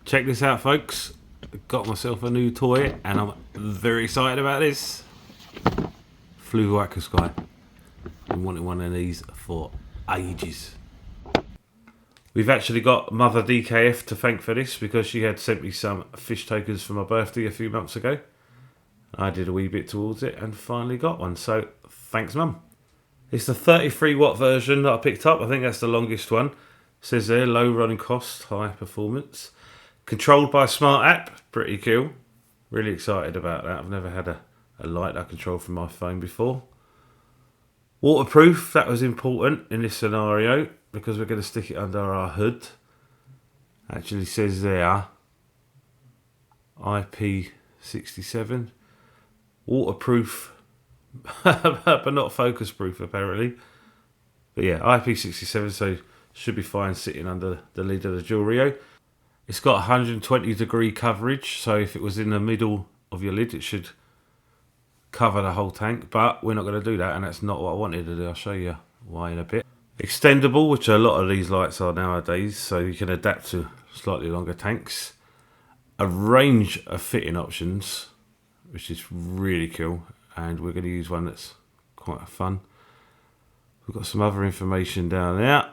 Check this out, folks. Got myself a new toy and I'm very excited about this. Fluval Aquasky. Been wanting one of these for ages. We've actually got Mother DKF to thank for this because she had sent me some fish tokens for my birthday a few months ago. I did a wee bit towards it and finally got one, so thanks, Mum. It's the 33 watt version that I picked up. I think that's the longest one. It says there, low running cost, high performance. Controlled by a smart app, pretty cool. Really excited about that. I've never had a light I control from my phone before. Waterproof, that was important in this scenario because we're going to stick it under our hood. Actually says there, IP67. Waterproof, but not focus proof apparently. But yeah, IP67, so should be fine sitting under the lid of the Jewelrio. It's got 120 degree coverage, so if it was in the middle of your lid, it should cover the whole tank, but we're not going to do that, and that's not what I wanted to do. I'll show you why in a bit. Extendable, which a lot of these lights are nowadays, so you can adapt to slightly longer tanks. A range of fitting options, which is really cool, and we're going to use one that's quite fun. We've got some other information down there.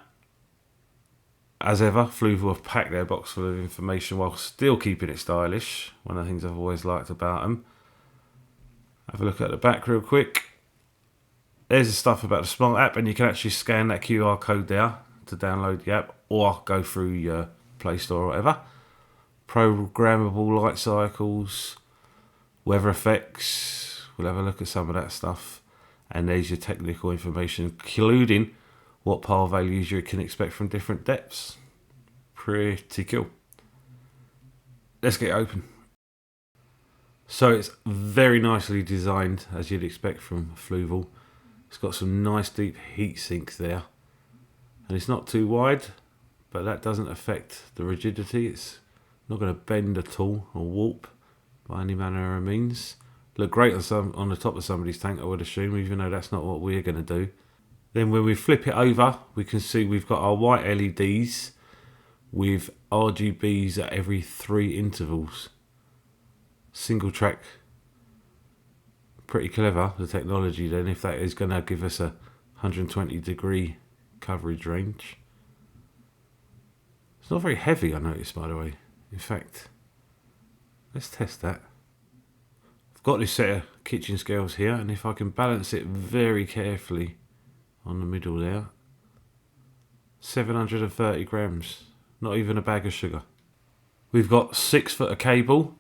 As ever, Fluval have packed their box full of information while still keeping it stylish. One of the things I've always liked about them. Have a look at the back real quick. There's the stuff about the smart app, and you can actually scan that QR code there to download the app or go through your Play Store or whatever. Programmable light cycles, weather effects. We'll have a look at some of that stuff. And there's your technical information, including what pile values you can expect from different depths. Pretty cool. Let's get it open. So it's very nicely designed, as you'd expect from Fluval. It's got some nice deep heat sinks there. And it's not too wide, but that doesn't affect the rigidity. It's not going to bend at all or warp by any manner of means. Look great on the top of somebody's tank, I would assume, even though that's not what we're going to do. Then when we flip it over, we can see we've got our white LEDs with RGBs at every 3 intervals. Single track. Pretty clever, the technology then, if that is going to give us a 120 degree coverage range. It's not very heavy, I noticed, by the way. In fact, let's test that. I've got this set of kitchen scales here, and if I can balance it very carefully on the middle there, 730 grams, not even a bag of sugar. We've got 6 foot of cable,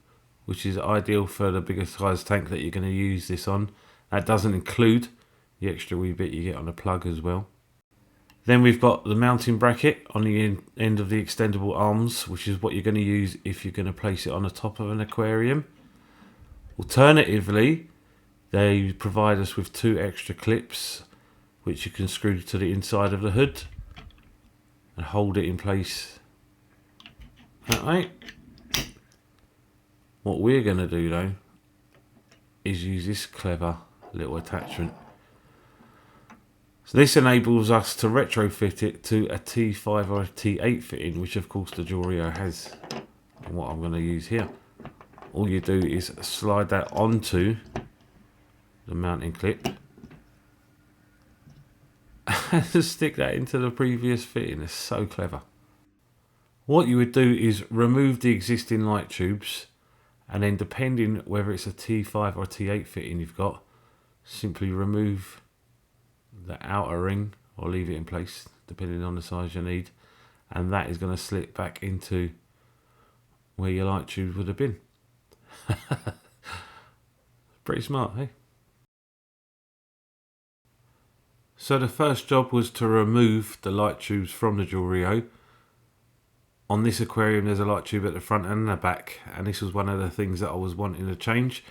which is ideal for the bigger size tank that you're going to use this on. That doesn't include the extra wee bit you get on the plug as well. Then we've got the mounting bracket on the end of the extendable arms, which is what you're going to use if you're going to place it on the top of an aquarium. Alternatively, they provide us with 2 extra clips which you can screw to the inside of the hood and hold it in place that way. What we're going to do though is use this clever little attachment. So this enables us to retrofit it to a T5 or a T8 fitting, which of course the Jewelrio has, and what I'm going to use here. All you do is slide that onto the mounting clip and stick that into the previous fitting. It's so clever. What you would do is remove the existing light tubes, and then depending whether it's a T5 or T8 fitting you've got, simply remove the outer ring or leave it in place depending on the size you need, and that is going to slip back into where your light tubes would have been. Pretty smart, hey? So the first job was to remove the light tubes from the Jewelrio. On this aquarium there's a light tube at the front and the back, and this was one of the things that I was wanting to change.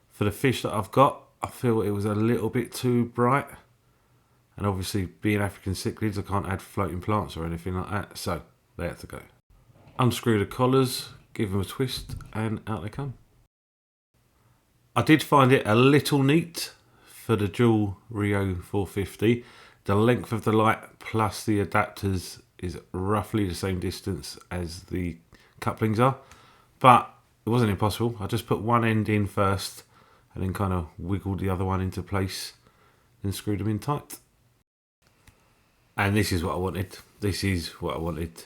For the fish that I've got, I feel it was a little bit too bright, and obviously being African cichlids I can't add floating plants or anything like that, so they had to go. Unscrew the collars, give them a twist, and out they come. I did find it a little neat for the Jewelrio 450. The length of the light plus the adapters is roughly the same distance as the couplings are. But it wasn't impossible. I just put one end in first and then kind of wiggled the other one into place and screwed them in tight. And this is what I wanted. This is what I wanted.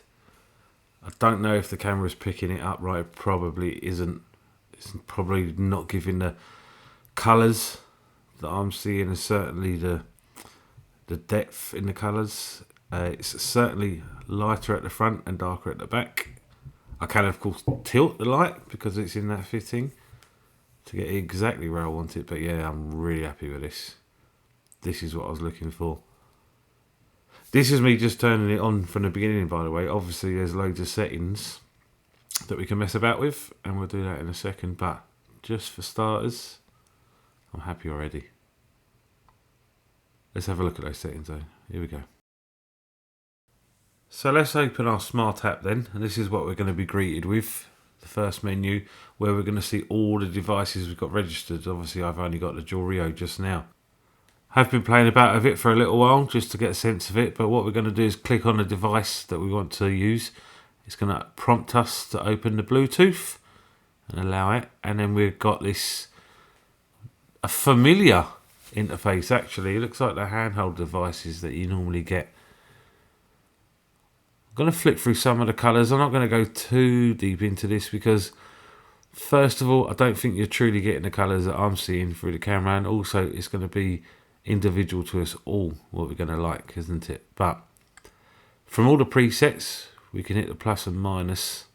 I don't know if the camera's picking it up right. It probably isn't. It's probably not giving the colours that I'm seeing, and certainly the depth in the colours. It's certainly lighter at the front and darker at the back. I can of course tilt the light because it's in that fitting to get exactly where I want it. But yeah, I'm really happy with this. This is what I was looking for. This is me just turning it on from the beginning, by the way. Obviously there's loads of settings that we can mess about with, and we'll do that in a second. But just for starters, I'm happy already. Let's have a look at those settings though. Here we go. So let's open our Smart app then, and this is what we're going to be greeted with. The first menu, where we're going to see all the devices we've got registered. Obviously I've only got the Rio just now. I've been playing about with it for a little while just to get a sense of it, but what we're going to do is click on the device that we want to use. It's going to prompt us to open the Bluetooth and allow it, and then we've got this a familiar interface actually. It looks like the handheld devices that you normally get. I'm going to flick through some of the colours. I'm not going to go too deep into this because first of all, I don't think you're truly getting the colours that I'm seeing through the camera, and also it's going to be individual to us all what we're going to like, isn't it? But from all the presets, we can hit the plus and minus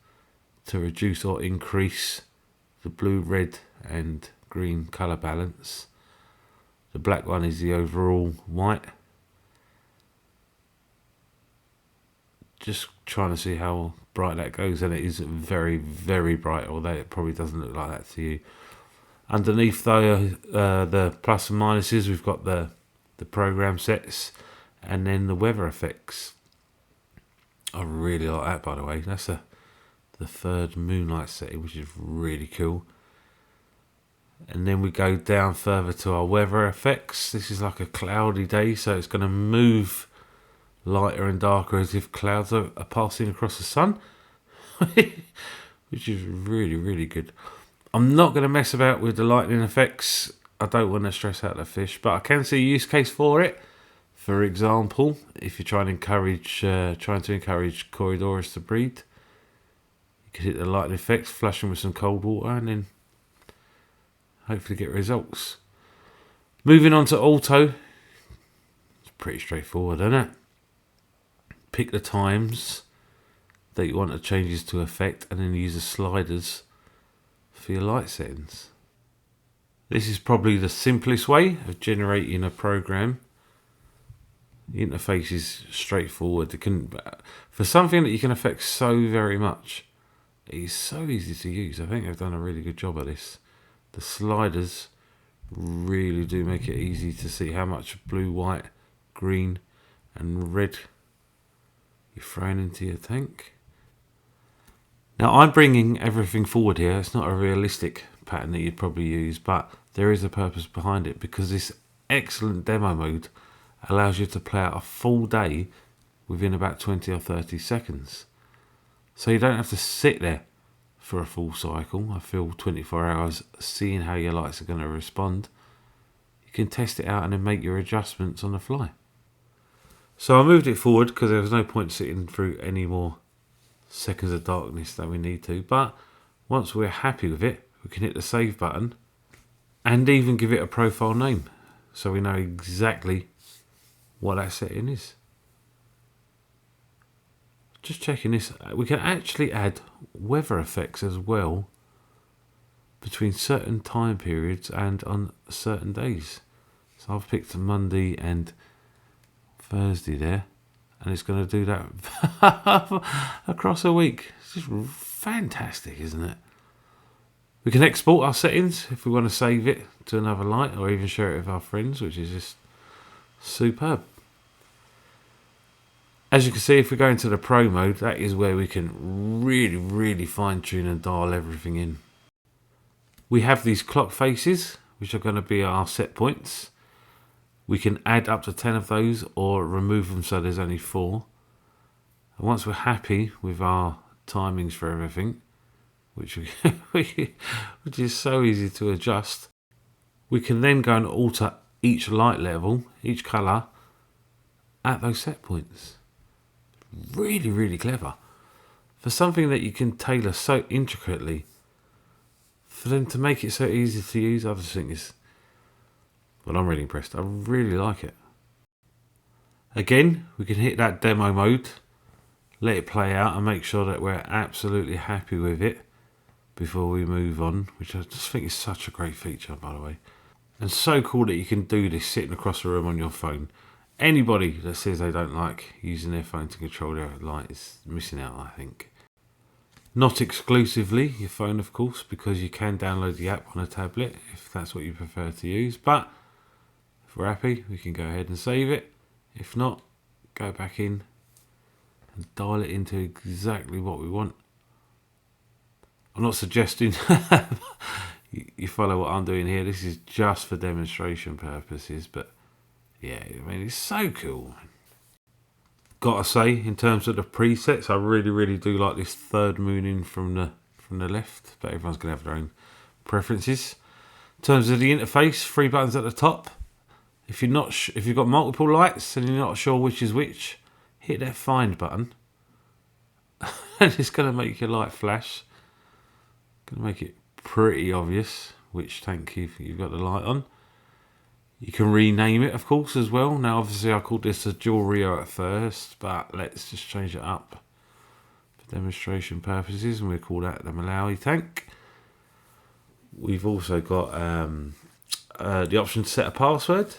to reduce or increase the blue, red and green colour balance. The black one is the overall white. Just trying to see how bright that goes, and it is very, very bright, although it probably doesn't look like that to you. Underneath though, the plus and minuses, we've got the program sets and then the weather effects. I really like that, by the way. That's the third moonlight setting, which is really cool. And then we go down further to our weather effects. This is like a cloudy day, so it's going to move lighter and darker as if clouds are passing across the sun, which is really, really good. I'm not going to mess about with the lightning effects. I don't want to stress out the fish, but I can see a use case for it. For example, if you're trying to encourage corridors to breed, you could hit the lightning effects, flush them with some cold water, and then hopefully get results. Moving on to auto, it's pretty straightforward, isn't it? Pick the times that you want the changes to affect, and then use the sliders for your light settings. This is probably the simplest way of generating a program. The interface is straightforward. For something that you can affect so very much, it is so easy to use. I think they've done a really good job of this. The sliders really do make it easy to see how much blue, white, green and red you're throwing into your tank. Now I'm bringing everything forward here. It's not a realistic pattern that you'd probably use, but there is a purpose behind it, because this excellent demo mode allows you to play out a full day within about 20 or 30 seconds. So you don't have to sit there for a full cycle. I feel 24 hours seeing how your lights are going to respond. You can test it out and then make your adjustments on the fly. So I moved it forward because there was no point sitting through any more seconds of darkness than we need to. But once we're happy with it, we can hit the save button and even give it a profile name, so we know exactly what that setting is. Just checking this, we can actually add weather effects as well between certain time periods and on certain days. So I've picked Monday and Thursday there, and it's going to do that across a week. It's just fantastic, isn't it? We can export our settings if we want to save it to another light, or even share it with our friends, which is just superb. As you can see, if we go into the Pro mode, that is where we can really, really fine tune and dial everything in. We have these clock faces, which are going to be our set points. We can add up to 10 of those or remove them so there's only 4. And once we're happy with our timings for everything, which which is so easy to adjust. We can then go and alter each light level, each colour, at those set points. Really, really clever. For something that you can tailor so intricately, for them to make it so easy to use, I just think it's... Well, I'm really impressed. I really like it. Again, we can hit that demo mode, let it play out and make sure that we're absolutely happy with it before we move on, which I just think is such a great feature, by the way. And so cool that you can do this sitting across the room on your phone. Anybody that says they don't like using their phone to control their light is missing out, I think. Not exclusively your phone, of course, because you can download the app on a tablet if that's what you prefer to use. But if we're happy, we can go ahead and save it. If not, go back in and dial it into exactly what we want. I'm not suggesting you follow what I'm doing here. This is just for demonstration purposes, but yeah, I mean, it's so cool. Gotta say, in terms of the presets, I really do like this third moon in from the left, but everyone's gonna have their own preferences. In terms of the interface, 3 buttons at the top. If you're not, if you've got multiple lights and you're not sure which is which, hit that find button, and it's gonna make your light flash. Gonna make it pretty obvious which tank you've got the light on. You can rename it, of course, as well. Now, obviously, I called this a dual Rio at first, but let's just change it up for demonstration purposes, and we'll call that the Malawi tank. We've also got the option to set a password.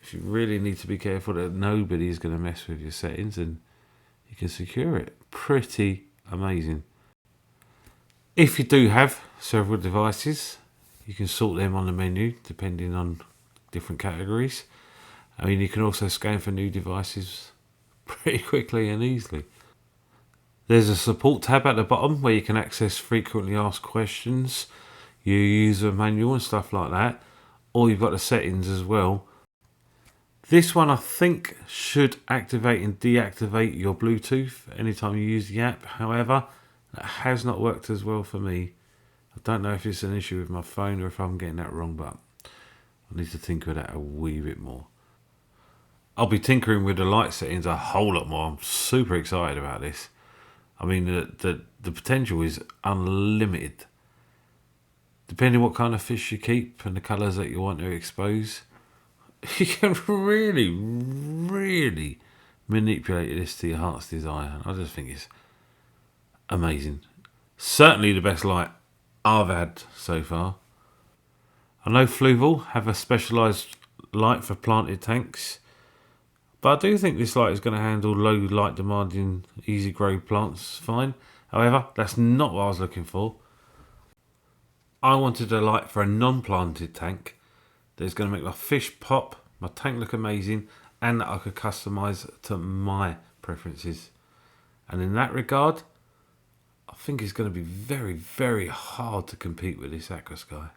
If you really need to be careful that nobody is going to mess with your settings, and you can secure it. Pretty amazing. If you do have several devices, you can sort them on the menu depending on different categories. I mean, you can also scan for new devices pretty quickly and easily. There's a support tab at the bottom where you can access frequently asked questions, your user manual and stuff like that, or you've got the settings as well. This one I think should activate and deactivate your Bluetooth anytime you use the app. However, that has not worked as well for me. I don't know if it's an issue with my phone or if I'm getting that wrong, but I need to tinker with that a wee bit more. I'll be tinkering with the light settings a whole lot more. I'm super excited about this. I mean, the potential is unlimited. Depending what kind of fish you keep and the colours that you want to expose, you can really manipulate this to your heart's desire. I just think it's amazing. Certainly the best light I've had so far. I know Fluval have a specialised light for planted tanks, but I do think this light is going to handle low light demanding easy grow plants fine. However, that's not what I was looking for. I wanted a light for a non-planted tank that's going to make my fish pop, my tank look amazing, and that I could customise to my preferences. And in that regard, I think it's going to be very hard to compete with this Aquasky.